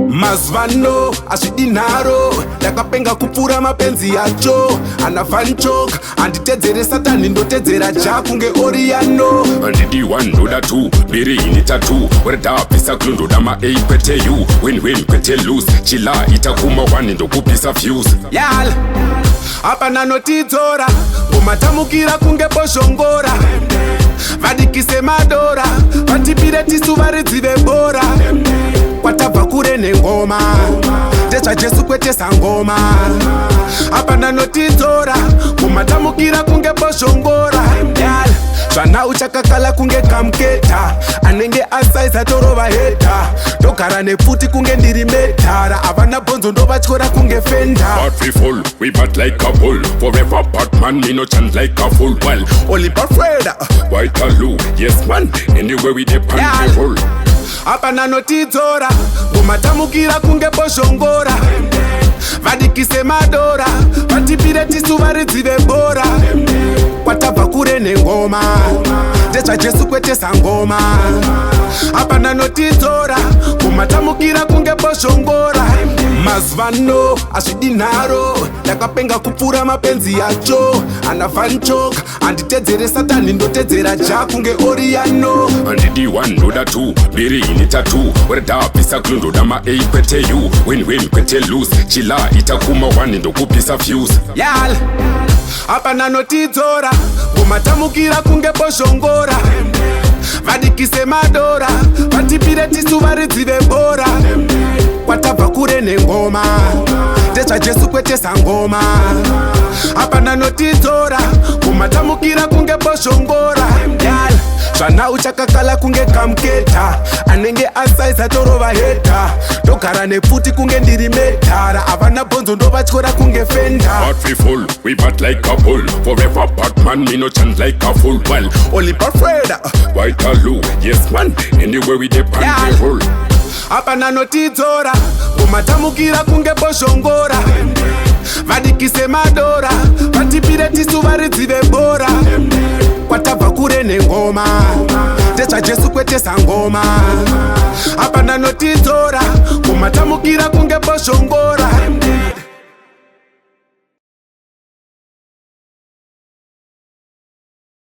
Mazvano azvidinharo ndakapenga kupfuura mapenzi yacho anafanchok handitedzere satani ndotedzera ja kunge oriyano handidi 1 ndoda 2 mbiri ini 3 weredhabvisa klo ndoda ma8 kwete you win kwete lose chila itakuma 1 ndokupisa fuse yal apa nanotidzora ngomatamukira kunge bozhongora vadikise madora vatipire tisu varidzive bora kwatabva kure nengoma ndezvajesu kwete sangoma apa nanotidzora ngomatamukira kunge bozhongora zvana uchakakala kunge kamuketa anenge asaiza torova heta ndogara nepfuti kunge ndiri medhara havana bhonzo ndovatyora kunge fenda but we fall we bat like a bull forever batman me no chant like a fool well oliver freda white alu yes man anywhere we depend we roll apa nanotidzora ngomatamukira kunge bozhongora vadikise madora vatipire tisu varidzive bora kwatabva kure nengoma ndezvajesu kwete sangoma apa nanotidzora ngomatamukira kunge bozhongora mazvano azvidinharo ndakapenga kupfuura mapenzi yacho anafanchok handitedzere satani ndotedzera ja kunge oriyano handidi 1 ndoda 2 mbiri ini 3 weredhabvisa klo ndoda ma8 kwete you win kwete lose chila itakuma 1 ndokupisa fuse yal apa nanotidzora ngomatamukira kunge bozhongora vadikise madora vatipire tisu varidzive bora kwatabva kure nengoma ndezvajesu kwete sangoma apa nanotidzora ngomatamukira kunge bozhongora zvana uchakakala kunge kamuketa anenge asaiza torova heta ndogara nepfuti kunge ndiri medhara havana bhonzo ndovatyora kunge fenda but we fall we bat like a bull forever batman me no chant like a fool well oliver freda white alu yes man anywhere we depend we roll apa nanotidzora ngomatamukira kunge bozhongora vadikise madora vatipire tisu varidzive bora kwatabva kure nengoma ndezvajesu kwete sangoma apa nanotidzora ngomatamukira kunge bozhongora